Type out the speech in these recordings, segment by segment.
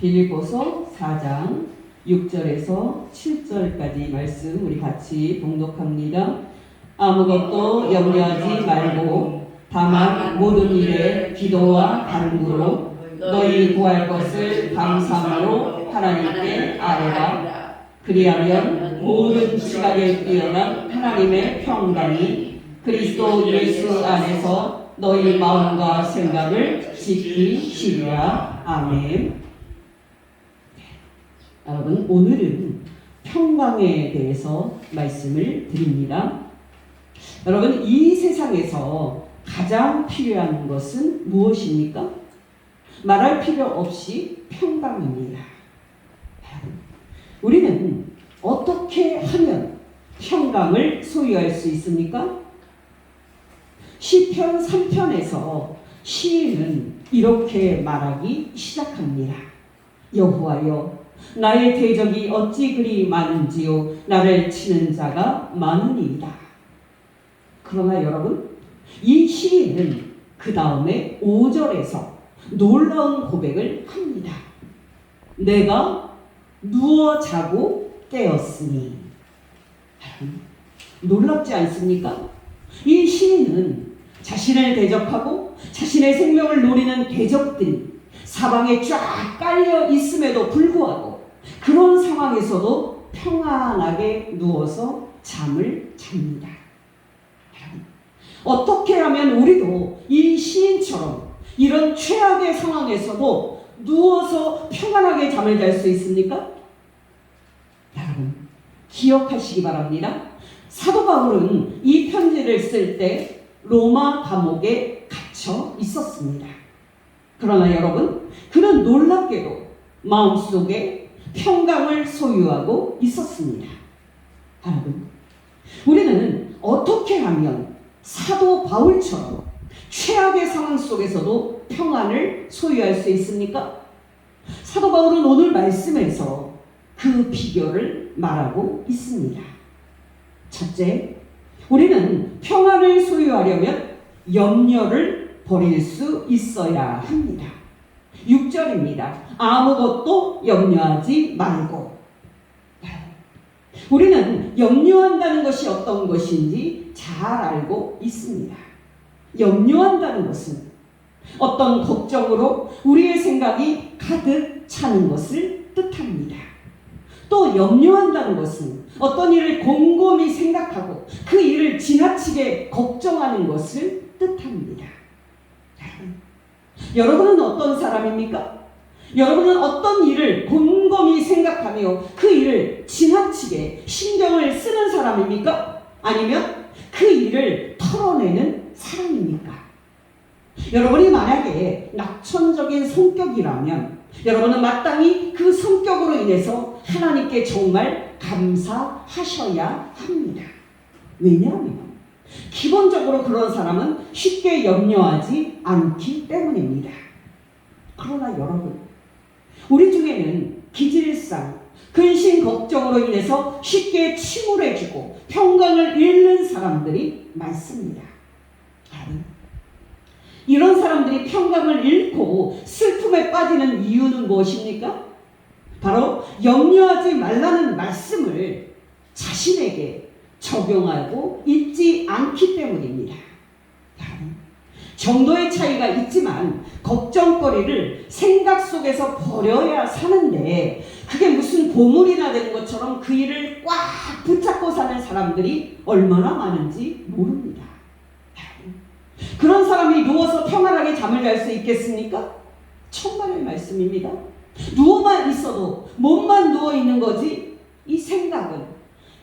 빌립보서 4장 6절에서 7절까지 말씀 우리 같이 봉독합니다. 아무것도 염려하지 말고 다만 모든 일에 기도와 간구로 너희 구할 것을 감사함으로 하나님께 아뢰라. 그리하면 모든 지각에 뛰어난 하나님의 평강이 그리스도 예수 안에서 너희 마음과 생각을 지키시리라. 아멘. 여러분, 오늘은 평강에 대해서 말씀을 드립니다. 여러분, 이 세상에서 가장 필요한 것은 무엇입니까? 말할 필요 없이 평강입니다. 우리는 어떻게 하면 평강을 소유할 수 있습니까? 시편 3편에서 시인은 이렇게 말하기 시작합니다. 여호와여, 나의 대적이 어찌 그리 많은지요, 나를 치는 자가 많으니이다. 그러나 여러분, 이 시인은 그 다음에 5절에서 놀라운 고백을 합니다. 내가 누워 자고 깨었으니. 놀랍지 않습니까? 이 시인은 자신을 대적하고 자신의 생명을 노리는 대적들이 사방에 쫙 깔려 있음에도 불구하고 그런 상황에서도 평안하게 누워서 잠을 잡니다. 어떻게 하면 우리도 이 시인처럼 이런 최악의 상황에서도 누워서 평안하게 잠을 잘 수 있습니까? 여러분, 기억하시기 바랍니다. 사도 바울은 이 편지를 쓸 때 로마 감옥에 갇혀 있었습니다. 그러나 여러분, 그는 놀랍게도 마음속에 평강을 소유하고 있었습니다. 여러분, 우리는 어떻게 하면 사도 바울처럼 최악의 상황 속에서도 평안을 소유할 수 있습니까? 사도 바울은 오늘 말씀에서 그 비결을 말하고 있습니다. 첫째, 우리는 평안을 소유하려면 염려를 버릴 수 있어야 합니다. 6절입니다. 아무것도 염려하지 말고. 우리는 염려한다는 것이 어떤 것인지 잘 알고 있습니다. 염려한다는 것은 어떤 걱정으로 우리의 생각이 가득 차는 것을 뜻합니다. 또 염려한다는 것은 어떤 일을 곰곰이 생각하고 그 일을 지나치게 걱정하는 것을 뜻합니다. 여러분은 어떤 사람입니까? 여러분은 어떤 일을 곰곰이 생각하며 그 일을 지나치게 신경을 쓰는 사람입니까? 아니면 그 일을 털어내는 사람입니까? 여러분이 만약에 낙천적인 성격이라면 여러분은 마땅히 그 성격으로 인해서 하나님께 정말 감사하셔야 합니다. 왜냐하면 기본적으로 그런 사람은 쉽게 염려하지 않기 때문입니다. 그러나 여러분, 우리 중에는 기질상 근심 걱정으로 인해서 쉽게 침울해지고 평강을 잃는 사람들이 많습니다. 이런 사람들이 평강을 잃고 슬픔에 빠지는 이유는 무엇입니까? 바로 염려하지 말라는 말씀을 자신에게 적용하고 있지 않기 때문입니다. 정도의 차이가 있지만 걱정거리를 생각 속에서 버려야 사는데 그게 무슨 보물이나 되는 것처럼 그 일을 꽉 붙잡고 사는 사람들이 얼마나 많은지 모릅니다. 그런 사람이 누워서 평안하게 잠을 잘 수 있겠습니까? 천만의 말씀입니다. 누워만 있어도 몸만 누워있는 거지 이 생각은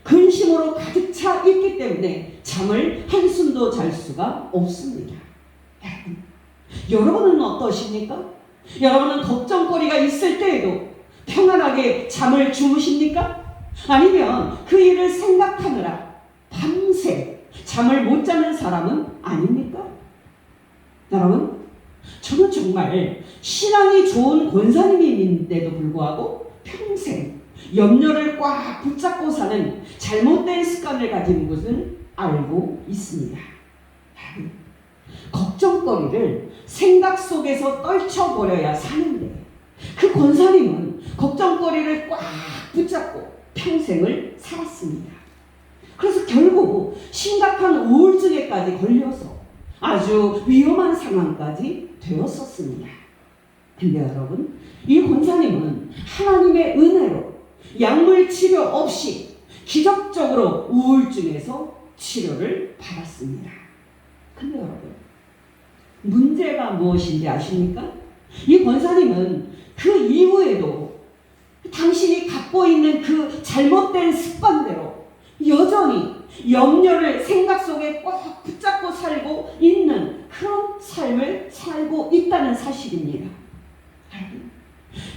근심으로 가득 차 있기 때문에 잠을 한숨도 잘 수가 없습니다. 여러분은 어떠십니까? 여러분은 걱정거리가 있을 때에도 평안하게 잠을 주무십니까? 아니면 그 일을 생각하느라 밤새 잠을 못 자는 사람은 아닙니까? 여러분, 저는 정말 신앙이 좋은 권사님인데도 불구하고 평생 염려를 꽉 붙잡고 사는 잘못된 습관을 가진 것을 알고 있습니다. 걱정거리를 생각 속에서 떨쳐버려야 사는데 그 권사님은 걱정거리를 꽉 붙잡고 평생을 살았습니다. 그래서 결국 심각한 우울증에까지 걸려서 아주 위험한 상황까지 되었었습니다. 근데 여러분, 이 권사님은 하나님의 은혜로 약물 치료 없이 기적적으로 우울증에서 치료를 받았습니다. 근데 여러분, 문제가 무엇인지 아십니까? 이 권사님은 그 이후에도 당신이 갖고 있는 그 잘못된 습관대로 여전히 염려를 생각 속에 꽉 붙잡고 살고 있는 그런 삶을 살고 있다는 사실입니다.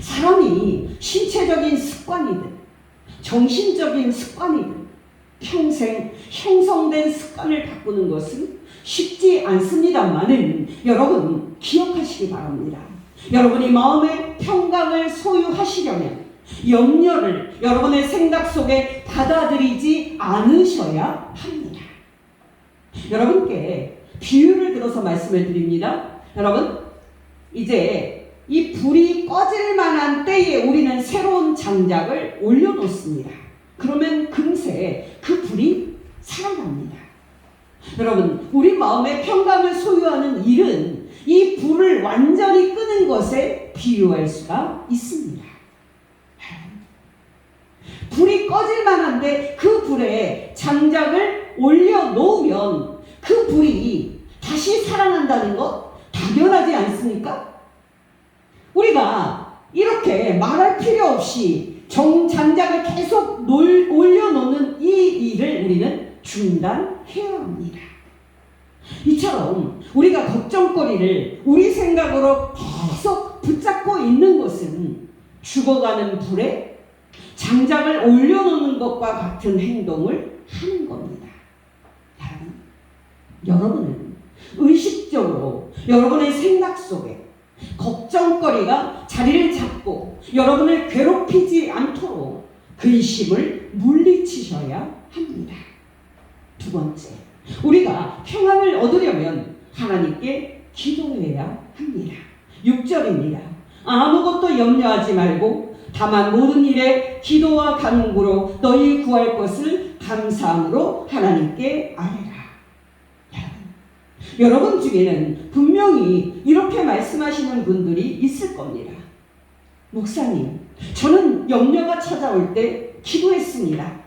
사람이 신체적인 습관이든 정신적인 습관이든 평생 형성된 습관을 바꾸는 것은 쉽지 않습니다만은 여러분 기억하시기 바랍니다. 여러분이 마음의 평강을 소유하시려면 염려를 여러분의 생각 속에 받아들이지 않으셔야 합니다. 여러분께 비유를 들어서 말씀을 드립니다. 여러분, 이제 이 불이 꺼질 만한 때에 우리는 새로운 장작을 올려놓습니다. 그러면 금세 그 불이 살아납니다. 여러분, 우리 마음의 평강을 소유하는 일은 이 불을 완전히 끄는 것에 비유할 수가 있습니다. 불이 꺼질 만한데 그 불에 장작을 올려놓으면 그 불이 다시 살아난다는 것 당연하지 않습니까? 우리가 이렇게 말할 필요 없이 장작을 계속 올려놓는 이 일을 우리는 중단해야 합니다. 이처럼 우리가 걱정거리를 우리 생각으로 계속 붙잡고 있는 것은 죽어가는 불에 장작을 올려놓는 것과 같은 행동을 하는 겁니다. 여러분은 의식적으로 여러분의 생각 속에 걱정거리가 자리를 잡고 여러분을 괴롭히지 않도록 근심을 물리치셔야 합니다. 두 번째, 우리가 평안을 얻으려면 하나님께 기도해야 합니다. 6절입니다. 아무것도 염려하지 말고 다만 모든 일에 기도와 간구로 너희 구할 것을 감사함으로 하나님께 아뢰라. 여러분 중에는 분명히 이렇게 말씀하시는 분들이 있을 겁니다. 목사님, 저는 염려가 찾아올 때 기도했습니다.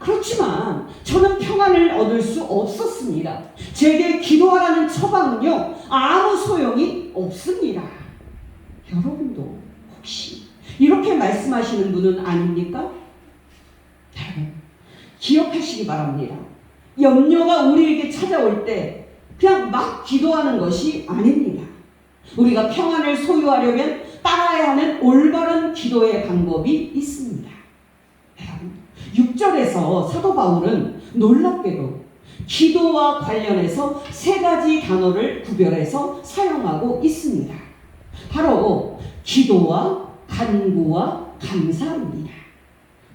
그렇지만 저는 평안을 얻을 수 없었습니다. 제게 기도하라는 처방은요, 아무 소용이 없습니다. 여러분도 혹시 이렇게 말씀하시는 분은 아닙니까? 여러분, 기억하시기 바랍니다. 염려가 우리에게 찾아올 때 그냥 막 기도하는 것이 아닙니다. 우리가 평안을 소유하려면 따라야 하는 올바른 기도의 방법이 있습니다. 여러분, 6절에서 사도 바울은 놀랍게도 기도와 관련해서 세 가지 단어를 구별해서 사용하고 있습니다. 바로 기도와 간구와 감사입니다.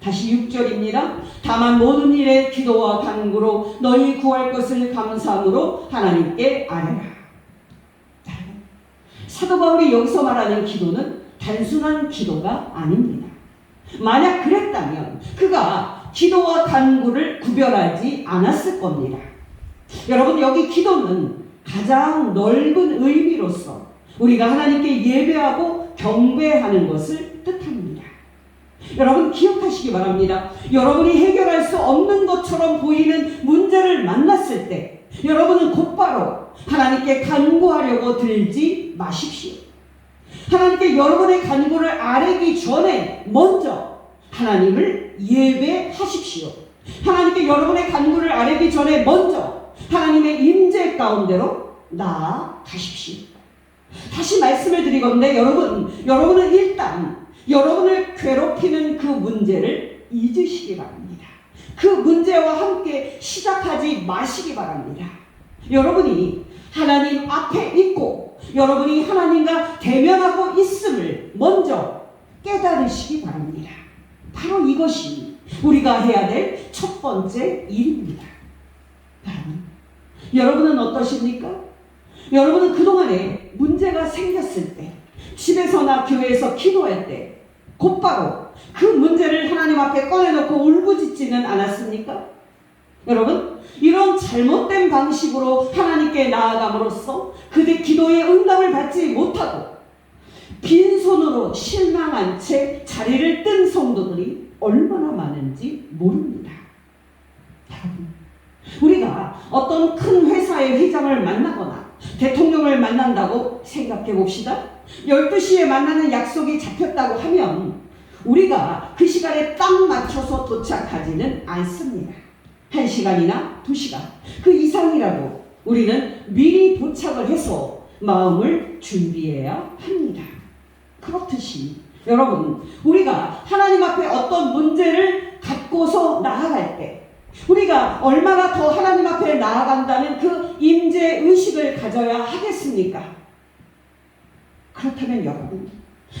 다시 6절입니다. 다만 모든 일에 기도와 간구로 너희 구할 것을 감사함으로 하나님께 아뢰라. 사도 바울이 여기서 말하는 기도는 단순한 기도가 아닙니다. 만약 그랬다면 그가 기도와 간구를 구별하지 않았을 겁니다. 여러분, 여기 기도는 가장 넓은 의미로서 우리가 하나님께 예배하고 경배하는 것을 뜻합니다. 여러분, 기억하시기 바랍니다. 여러분이 해결할 수 없는 것처럼 보이는 문제를 만났을 때 여러분은 곧바로 하나님께 간구하려고 들지 마십시오. 하나님께 여러분의 간구를 아뢰기 전에 먼저 하나님을 예배하십시오. 하나님께 여러분의 간구를 아뢰기 전에 먼저 하나님의 임재 가운데로 나아가십시오. 다시 말씀을 드리건대 여러분은 일단 여러분을 괴롭히는 그 문제를 잊으시기 바랍니다. 그 문제와 함께 시작하지 마시기 바랍니다. 여러분이 하나님 앞에 있고 여러분이 하나님과 대면하고 있음을 먼저 깨달으시기 바랍니다. 바로 이것이 우리가 해야 될 첫 번째 일입니다. 여러분은 어떠십니까? 여러분은 그동안에 문제가 생겼을 때 집에서나 교회에서 기도할 때 곧바로 그 문제를 하나님 앞에 꺼내놓고 울부짖지는 않았습니까? 여러분, 이런 잘못된 방식으로 하나님께 나아감으로써 그들 기도의 응답을 받지 못하고 빈손으로 실망한 채 자리를 뜬 성도들이 얼마나 많은지 모릅니다. 여러분, 우리가 어떤 큰 회사의 회장을 만나거나 대통령을 만난다고 생각해 봅시다. 12시에 만나는 약속이 잡혔다고 하면 우리가 그 시간에 딱 맞춰서 도착하지는 않습니다. 1시간이나 2시간 그 이상이라도 우리는 미리 도착을 해서 마음을 준비해야 합니다. 그렇듯이 여러분, 우리가 하나님 앞에 어떤 문제를 갖고서 나아갈 때 우리가 얼마나 더 하나님 앞에 나아간다는 그 임재의식을 가져야 하겠습니까? 그렇다면 여러분,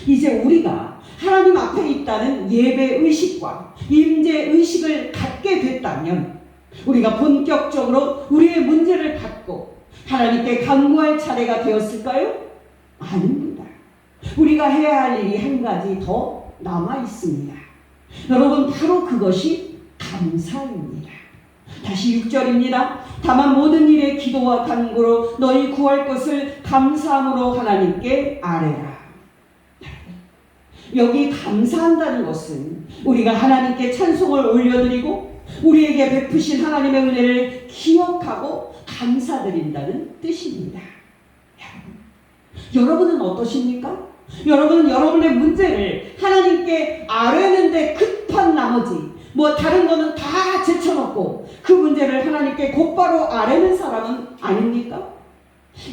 이제 우리가 하나님 앞에 있다는 예배의식과 임재의식을 갖게 됐다면 우리가 본격적으로 우리의 문제를 갖고 하나님께 간구할 차례가 되었을까요? 아닙니다. 우리가 해야 할 일이 한 가지 더 남아 있습니다. 여러분, 바로 그것이 감사입니다. 다시 6절입니다. 다만 모든 일에 기도와 간구로 너희 구할 것을 감사함으로 하나님께 아뢰라. 여기 감사한다는 것은 우리가 하나님께 찬송을 올려드리고 우리에게 베푸신 하나님의 은혜를 기억하고 감사드린다는 뜻입니다. 여러분은 어떠십니까? 여러분은 여러분의 문제를 하나님께 아뢰는데 급한 나머지 다른 거는 다 제쳐놓고 그 문제를 하나님께 곧바로 아뢰는 사람은 아닙니까?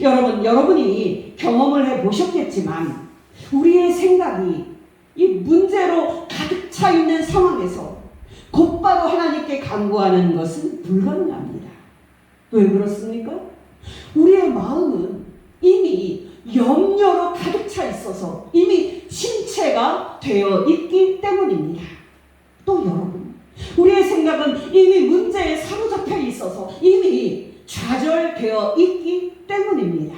여러분이 경험을 해보셨겠지만 우리의 생각이 이 문제로 가득 차 있는 상황에서 곧바로 하나님께 간구하는 것은 불가능합니다. 왜 그렇습니까? 우리의 마음은 이미 염려로 가득 차 있어서 이미 침체가 되어 있기 때문입니다. 또 여러분, 우리의 생각은 이미 문제에 사로잡혀 있어서 이미 좌절되어 있기 때문입니다.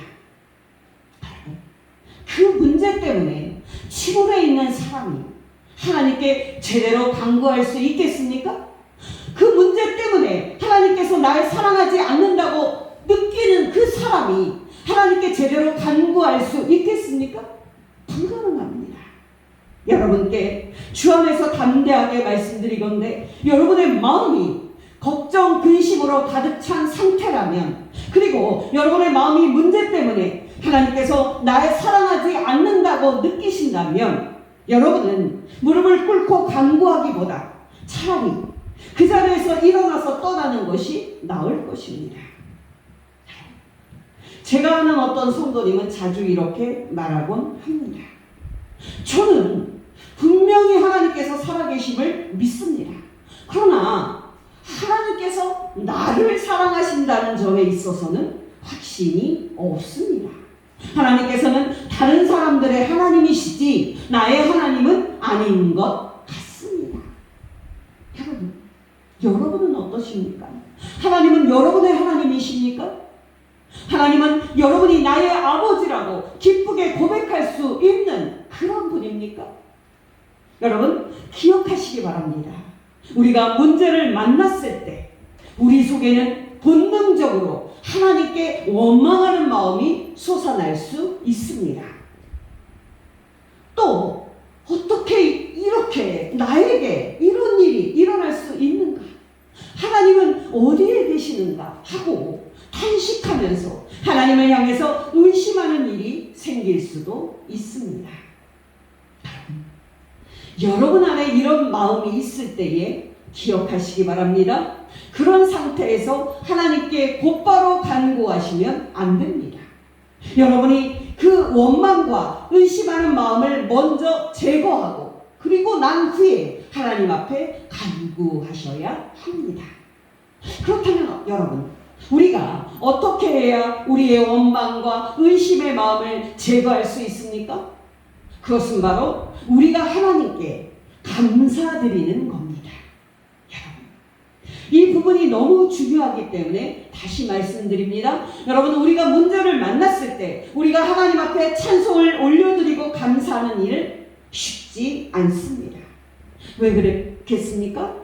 그 문제 때문에 시골에 있는 사람이 하나님께 제대로 간구할 수 있겠습니까? 그 문제 때문에 하나님께서 날 사랑하지 않는다고 느끼는 그 사람이 하나님께 제대로 간구할 수 있겠습니까? 불가능합니다. 여러분께 주 안에서 담대하게 말씀드리건대 여러분의 마음이 걱정, 근심으로 가득 찬 상태라면, 그리고 여러분의 마음이 문제 때문에 하나님께서 날 사랑하지 않는다고 느끼신다면 여러분은 무릎을 꿇고 간구하기보다 차라리 그 자리에서 일어나서 떠나는 것이 나을 것입니다. 제가 아는 어떤 성도님은 자주 이렇게 말하곤 합니다. 저는 분명히 하나님께서 살아계심을 믿습니다. 그러나 하나님께서 나를 사랑하신다는 점에 있어서는 확신이 없습니다. 하나님께서는 다른 사람들의 하나님이시지 나의 하나님은 아닌 것 같습니다. 여러분은 어떠십니까? 하나님은 여러분의 하나님이십니까? 하나님은 여러분이 나의 아버지라고 기쁘게 고백할 수 있는 그런 분입니까? 여러분, 기억하시기 바랍니다. 우리가 문제를 만났을 때 우리 속에는 본능적으로 하나님께 원망하는 마음이 솟아날 수 있습니다. 또 어떻게 이렇게 나에게 이런 일이 일어날 수 있는가? 하나님은 어디에 계시는가? 하고 탄식하면서 하나님을 향해서 의심하는 일이 생길 수도 있습니다. 여러분 안에 이런 마음이 있을 때에 기억하시기 바랍니다. 그런 상태에서 하나님께 곧바로 간구하시면 안 됩니다. 여러분이 그 원망과 의심하는 마음을 먼저 제거하고 그리고 난 후에 하나님 앞에 간구하셔야 합니다. 그렇다면 여러분, 우리가 어떻게 해야 우리의 원망과 의심의 마음을 제거할 수 있습니까? 그것은 바로 우리가 하나님께 감사드리는 겁니다. 여러분, 이 부분이 너무 중요하기 때문에 다시 말씀드립니다. 여러분, 우리가 문제를 만났을 때 우리가 하나님 앞에 찬송을 올려드리고 감사하는 일 쉽지 않습니다. 왜 그렇겠습니까?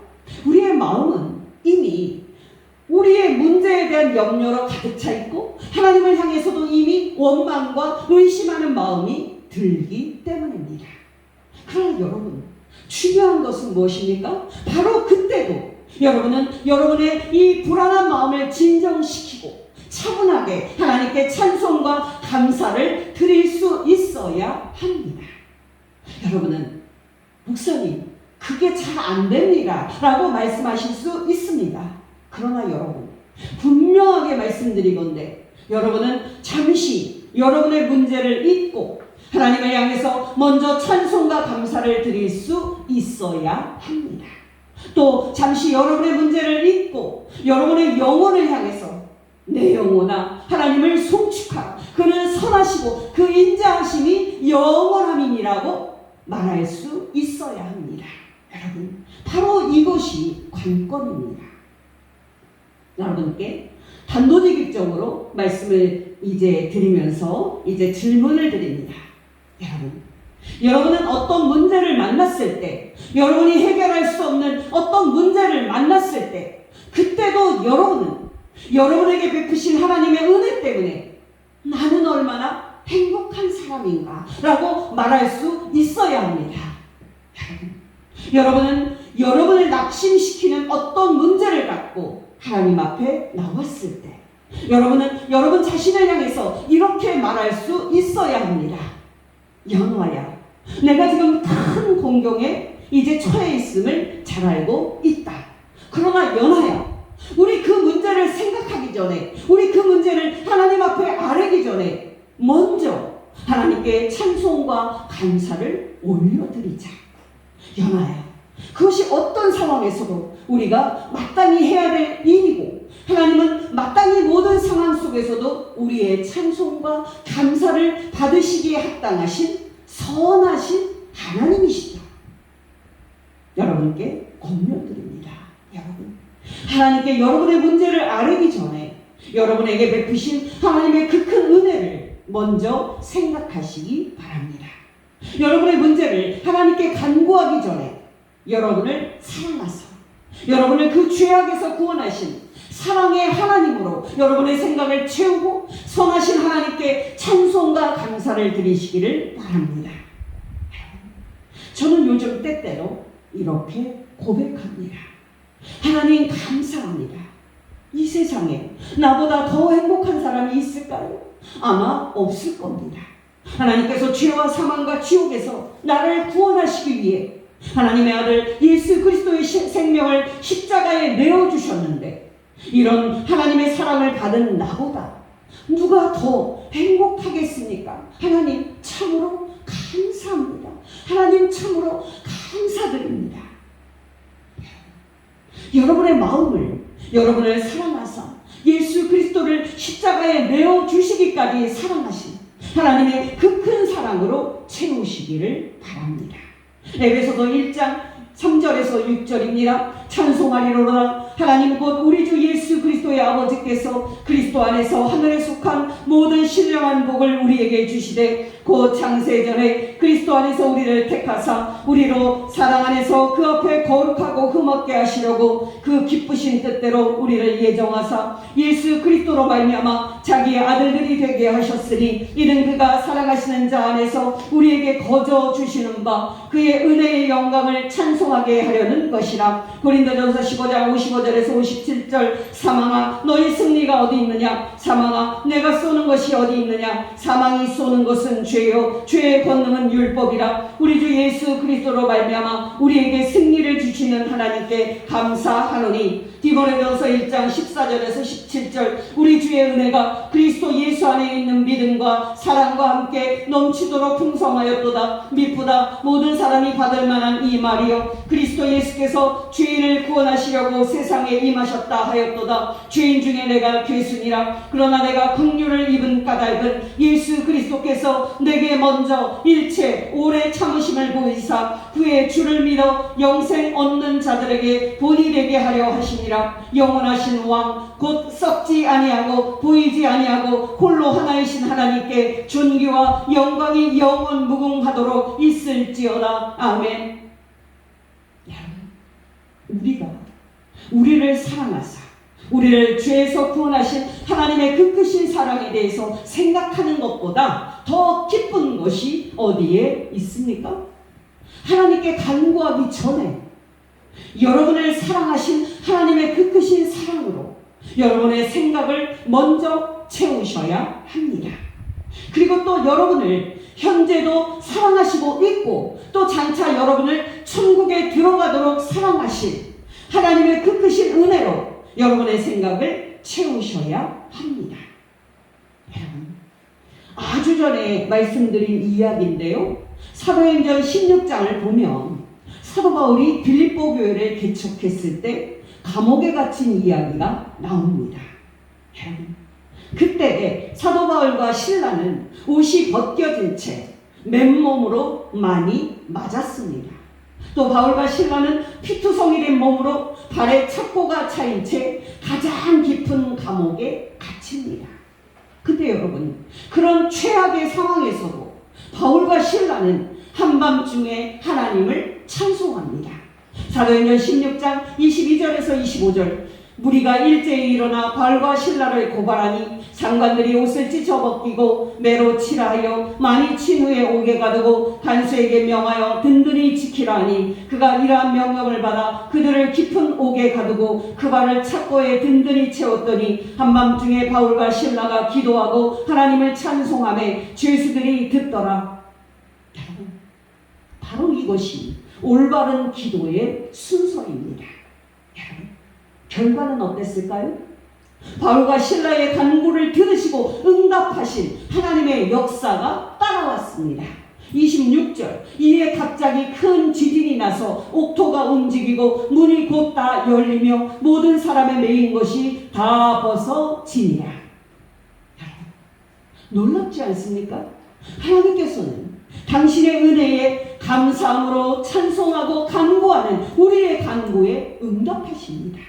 우리의 마음은 이미 우리의 문제에 대한 염려로 가득 차 있고 하나님을 향해서도 이미 원망과 의심하는 마음이 들기 때문입니다. 그러나 여러분, 중요한 것은 무엇입니까? 바로 그때도 여러분은 여러분의 이 불안한 마음을 진정시키고 차분하게 하나님께 찬송과 감사를 드릴 수 있어야 합니다. 여러분은 목사님, 그게 잘 안 됩니다 라고 말씀하실 수 있습니다. 그러나 여러분, 분명하게 말씀드리건대 여러분은 잠시 여러분의 문제를 잊고 하나님을 향해서 먼저 찬송과 감사를 드릴 수 있어야 합니다. 또 잠시 여러분의 문제를 잊고 여러분의 영혼을 향해서 내 영혼아 하나님을 송축하라, 그는 선하시고 그 인자하심이 영원함이니라고 말할 수 있어야 합니다. 여러분, 바로 이것이 관건입니다. 여러분께 단도직입적으로 말씀을 이제 드리면서 이제 질문을 드립니다. 여러분은 어떤 문제를 만났을 때, 여러분이 해결할 수 없는 어떤 문제를 만났을 때, 그때도 여러분은 여러분에게 베푸신 하나님의 은혜 때문에 나는 얼마나 행복한 사람인가 라고 말할 수 있어야 합니다. 여러분은 여러분을 낙심시키는 어떤 문제를 갖고 하나님 앞에 나왔을 때 여러분은 여러분 자신을 향해서 이렇게 말할 수 있어야 합니다. 연화야, 내가 지금 큰 공경에 이제 처해 있음을 잘 알고 있다. 그러나 연화야, 우리 그 문제를 생각하기 전에, 우리 그 문제를 하나님 앞에 아뢰기 전에 먼저 하나님께 찬송과 감사를 올려드리자. 연화야, 그것이 어떤 상황에서도 우리가 마땅히 해야 될 일이고 하나님은 마땅히 모든 상황 속에서도 우리의 찬송과 감사를 받으시기에 합당하신 선하신 하나님이시다. 여러분께 권면드립니다. 여러분, 하나님께 여러분의 문제를 아뢰기 전에 여러분에게 베푸신 하나님의 그 큰 은혜를 먼저 생각하시기 바랍니다. 여러분의 문제를 하나님께 간구하기 전에 여러분을 사랑하사 여러분을 그 죄악에서 구원하신 사랑의 하나님으로 여러분의 생각을 채우고 선하신 하나님께 찬송과 감사를 드리시기를 바랍니다. 저는 요즘 때때로 이렇게 고백합니다. 하나님, 감사합니다. 이 세상에 나보다 더 행복한 사람이 있을까요? 아마 없을 겁니다. 하나님께서 죄와 사망과 지옥에서 나를 구원하시기 위해 하나님의 아들 예수 그리스도의 생명을 십자가에 내어주셨는데, 이런 하나님의 사랑을 받은 나보다 누가 더 행복하겠습니까? 하나님, 참으로 감사합니다. 하나님, 참으로 감사드립니다. 여러분의 마음을, 여러분을 사랑하사 예수 그리스도를 십자가에 내어주시기까지 사랑하신 하나님의 그 큰 사랑으로 채우시기를 바랍니다. 에베소서 1장 3절에서 6절입니다. 찬송하리로라. 하나님 곧 우리 주 예수 그리스도의 아버지께서 그리스도 안에서 하늘에 속한 모든 신령한 복을 우리에게 주시되 곧 창세전에 그리스도 안에서 우리를 택하사 우리로 사랑 안에서 그 앞에 거룩하고 흠없게 하시려고 그 기쁘신 뜻대로 우리를 예정하사 예수 그리스도로 말미암아 자기의 아들들이 되게 하셨으니 이는 그가 사랑하시는 자 안에서 우리에게 거저 주시는 바 그의 은혜의 영광을 찬송하게 하려는 것이라. 고린도전서 15장 55절에서 57절. 사망아, 너희 승리가 어디 있느냐? 사망아, 내가 쏘는 것이 어디 있느냐? 사망이 쏘는 것은 죄요 죄의 권능은 율법이라. 우리 주 예수 그리스도로 말미암아 우리에게 승리를 주시는 하나님께 감사하노니. 디모데전서 1장 14절에서 17절. 우리 주의 은혜가 그리스도 예수 안에 있는 믿음과 사랑과 함께 넘치도록 풍성하였도다. 미쁘다 모든 사람이 받을 만한 이 말이요 그리스도 예수께서 죄인을 구원하시려고 세상을 세상에 임하셨다 하였도다. 죄인 중에 내가 괴순이라. 그러나 내가 긍휼을 입은 까닭은 예수 그리스도께서 내게 먼저 일체 오래 참으심을 보이사 그의 주를 믿어 영생 얻는 자들에게 본이 되게 하려 하시니라. 영원하신 왕 곧 썩지 아니하고 보이지 아니하고 홀로 하나이신 하나님께 존귀와 영광이 영원 무궁하도록 있을지어다. 아멘. 여러분, 우리를 사랑하사 우리를 죄에서 구원하신 하나님의 그 크신 사랑에 대해서 생각하는 것보다 더 기쁜 것이 어디에 있습니까? 하나님께 간구하기 전에 여러분을 사랑하신 하나님의 그 크신 사랑으로 여러분의 생각을 먼저 채우셔야 합니다. 그리고 또 여러분을 현재도 사랑하시고 있고 또 장차 여러분을 천국에 들어가도록 사랑하신 하나님의 그 크신 은혜로 여러분의 생각을 채우셔야 합니다. 여러분, 아주 전에 말씀드린 이야기인데요. 사도행전 16장을 보면 사도 바울이 빌립보 교회를 개척했을 때 감옥에 갇힌 이야기가 나옵니다. 여러분, 그때 사도 바울과 신라는 옷이 벗겨진 채 맨몸으로 많이 맞았습니다. 또 바울과 신라는 피투성이 된 몸으로 발에 착고가 차인 채 가장 깊은 감옥에 갇힙니다. 근데 여러분, 그런 최악의 상황에서도 바울과 신라는 한밤중에 하나님을 찬송합니다. 사도행전 16장 22절에서 25절, 무리가 일제히 일어나 바울과 신라를 고발하니 상관들이 옷을 찢어벗기고 매로 칠하여 많이 친 후에 옥에 가두고 간수에게 명하여 든든히 지키라 하니 그가 이러한 명령을 받아 그들을 깊은 옥에 가두고 그 발을 착고에 든든히 채웠더니 한밤중에 바울과 신라가 기도하고 하나님을 찬송하며 죄수들이 듣더라. 여러분, 바로 이것이 올바른 기도의 순서입니다. 여러분, 결과는 어땠을까요? 바울과 신라의 간구를 들으시고 응답하신 하나님의 역사가 따라왔습니다. 26절, 이에 갑자기 큰 지진이 나서 옥토가 움직이고 문이 곧 다 열리며 모든 사람의 매인 것이 다 벗어지니라. 놀랍지 않습니까? 하나님께서는 당신의 은혜에 감사함으로 찬송하고 간구하는 우리의 간구에 응답하십니다.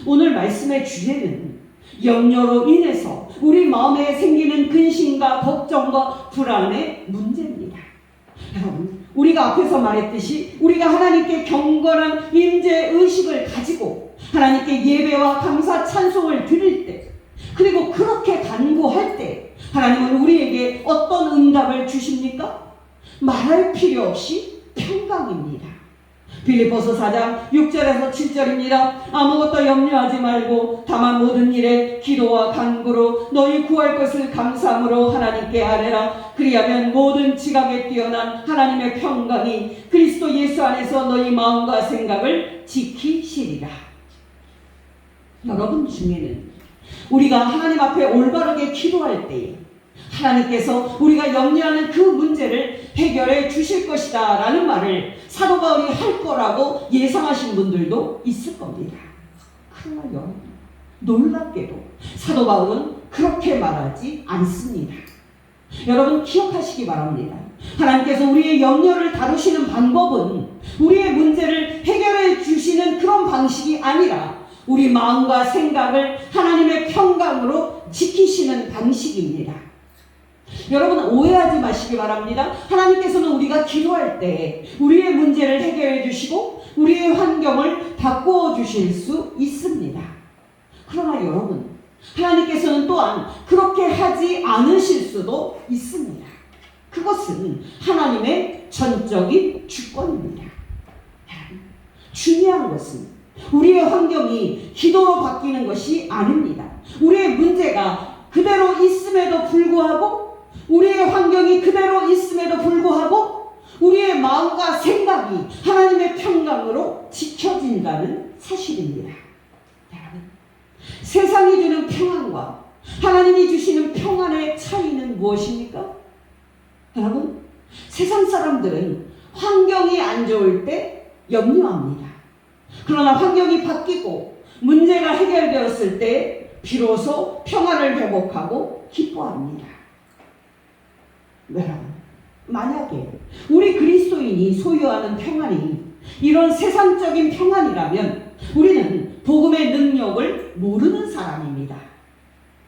오늘 말씀의 주제는 염려로 인해서 우리 마음에 생기는 근심과 걱정과 불안의 문제입니다. 여러분, 우리가 앞에서 말했듯이 우리가 하나님께 경건한 인재의식을 가지고 하나님께 예배와 감사 찬송을 드릴 때, 그리고 그렇게 간구할 때 하나님은 우리에게 어떤 응답을 주십니까? 말할 필요 없이 평강입니다. 빌립보서 4장 6절에서 7절입니다. 아무것도 염려하지 말고 다만 모든 일에 기도와 간구로 너희 구할 것을 감사함으로 하나님께 아뢰라. 그리하면 모든 지각에 뛰어난 하나님의 평강이 그리스도 예수 안에서 너희 마음과 생각을 지키시리라. 여러분 중에는 우리가 하나님 앞에 올바르게 기도할 때에 하나님께서 우리가 염려하는 그 문제를 해결해 주실 것이다 라는 말을 사도 바울이 할 거라고 예상하신 분들도 있을 겁니다. 그러나 여러분, 놀랍게도 사도 바울은 그렇게 말하지 않습니다. 여러분, 기억하시기 바랍니다. 하나님께서 우리의 염려를 다루시는 방법은 우리의 문제를 해결해 주시는 그런 방식이 아니라 우리 마음과 생각을 하나님의 평강으로 지키시는 방식입니다. 여러분, 오해하지 마시기 바랍니다. 하나님께서는 우리가 기도할 때 우리의 문제를 해결해 주시고 우리의 환경을 바꾸어 주실 수 있습니다. 그러나 여러분, 하나님께서는 또한 그렇게 하지 않으실 수도 있습니다. 그것은 하나님의 전적인 주권입니다. 중요한 것은 우리의 환경이 기도로 바뀌는 것이 아닙니다. 우리의 문제가 그대로 있음에도 불구하고, 우리의 환경이 그대로 있음에도 불구하고 우리의 마음과 생각이 하나님의 평강으로 지켜진다는 사실입니다. 여러분, 세상이 주는 평안과 하나님이 주시는 평안의 차이는 무엇입니까? 여러분, 세상 사람들은 환경이 안 좋을 때 염려합니다. 그러나 환경이 바뀌고 문제가 해결되었을 때 비로소 평안을 회복하고 기뻐합니다. 여러분, 만약에 우리 그리스도인이 소유하는 평안이 이런 세상적인 평안이라면 우리는 복음의 능력을 모르는 사람입니다.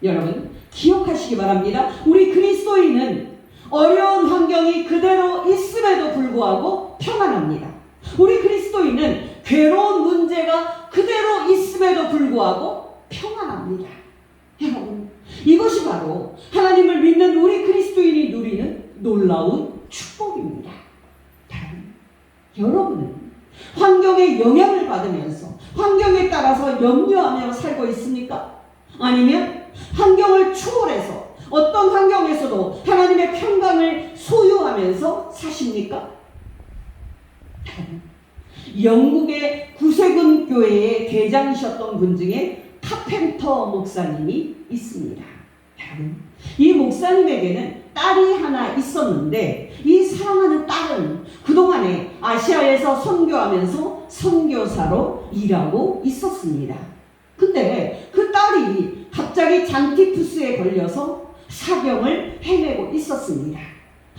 여러분, 기억하시기 바랍니다. 우리 그리스도인은 어려운 환경이 그대로 있음에도 불구하고 평안합니다. 우리 그리스도인은 괴로운 문제가 그대로 있음에도 불구하고 평안합니다. 여러분, 이것이 바로 하나님을 믿는 우리 그리스도인이 누리는 놀라운 축복입니다. 여러분은 환경에 영향을 받으면서 환경에 따라서 염려하며 살고 있습니까? 아니면 환경을 초월해서 어떤 환경에서도 하나님의 평강을 소유하면서 사십니까? 영국의 구세군 교회의 대장이셨던 분 중에 카펜터 목사님이 있습니다. 이 목사님에게는 딸이 하나 있었는데 이 사랑하는 딸은 그동안에 아시아에서 선교하면서 선교사로 일하고 있었습니다. 근데 그 딸이 갑자기 잔티푸스에 걸려서 사병을 헤매고 있었습니다.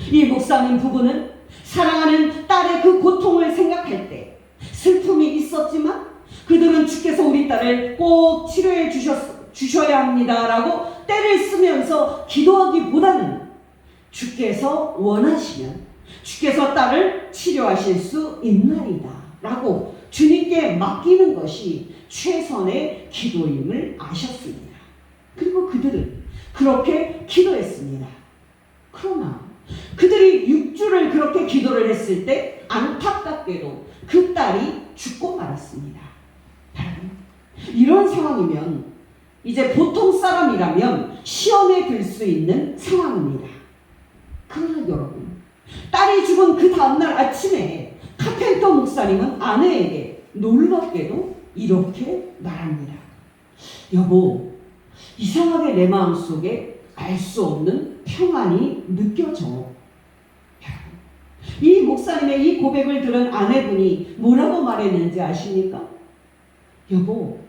이 목사님 부부는 사랑하는 딸의 그 고통을 생각할 때 슬픔이 있었지만 그들은 주께서 우리 딸을 꼭 치료해 주셔야 합니다라고 때를 쓰면서 기도하기보다는 주께서 원하시면 주께서 딸을 치료하실 수 있나이다 라고 주님께 맡기는 것이 최선의 기도임을 아셨습니다. 그리고 그들은 그렇게 기도했습니다. 그러나 그들이 6주를 그렇게 기도를 했을 때 안타깝게도 그 딸이 죽고 말았습니다. 이런 상황이면 이제 보통 사람이라면 시험에 들 수 있는 상황입니다. 그러나 여러분, 딸이 죽은 그 다음날 아침에 카펜터 목사님은 아내에게 놀랍게도 이렇게 말합니다. 여보, 이상하게 내 마음속에 알 수 없는 평안이 느껴져. 이 목사님의 이 고백을 들은 아내분이 뭐라고 말했는지 아십니까? 여보,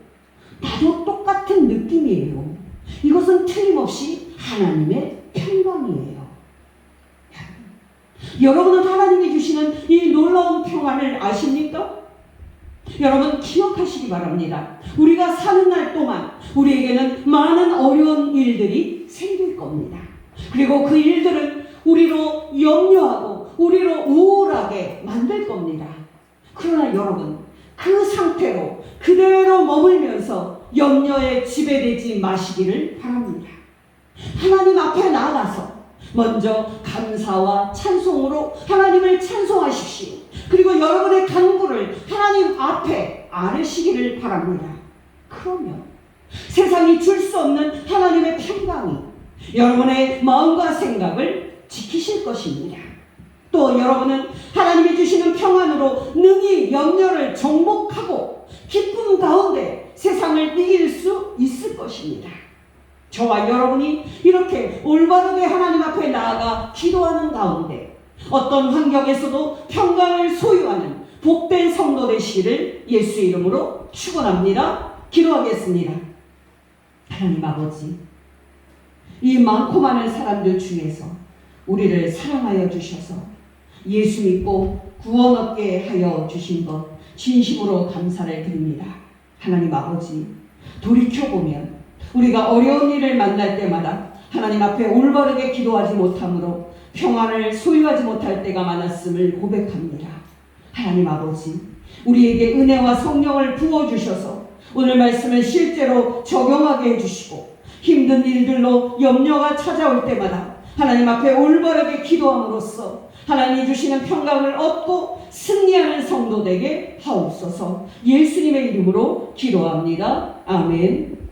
나도 똑같은 느낌이에요. 이것은 틀림없이 하나님의 평강이에요. 여러분은 하나님이 주시는 이 놀라운 평안을 아십니까? 여러분, 기억하시기 바랍니다. 우리가 사는 날 동안 우리에게는 많은 어려운 일들이 생길 겁니다. 그리고 그 일들은 우리로 염려하고 우리로 우울하게 만들 겁니다. 그러나 여러분, 그 상태로 그대로 머물면서 염려에 지배되지 마시기를 바랍니다. 하나님 앞에 나아가서 먼저 감사와 찬송으로 하나님을 찬송하십시오. 그리고 여러분의 간구를 하나님 앞에 아뢰시기를 바랍니다. 그러면 세상이 줄 수 없는 하나님의 평강이 여러분의 마음과 생각을 지키실 것입니다. 또 여러분은 하나님이 주시는 평안으로 능히 염려를 정복하고 기쁨 가운데 세상을 이길 수 있을 것입니다. 저와 여러분이 이렇게 올바르게 하나님 앞에 나아가 기도하는 가운데 어떤 환경에서도 평강을 소유하는 복된 성도 되시기를 예수 이름으로 축원합니다. 기도하겠습니다. 하나님 아버지, 이 많고 많은 사람들 중에서 우리를 사랑하여 주셔서 예수 믿고 구원 얻게 하여 주신 것 진심으로 감사를 드립니다. 하나님 아버지, 돌이켜보면 우리가 어려운 일을 만날 때마다 하나님 앞에 올바르게 기도하지 못함으로 평안을 소유하지 못할 때가 많았음을 고백합니다. 하나님 아버지, 우리에게 은혜와 성령을 부어주셔서 오늘 말씀을 실제로 적용하게 해주시고 힘든 일들로 염려가 찾아올 때마다 하나님 앞에 올바르게 기도함으로써 하나님이 주시는 평강을 얻고 승리하는 성도 되게 하옵소서. 예수님의 이름으로 기도합니다. 아멘.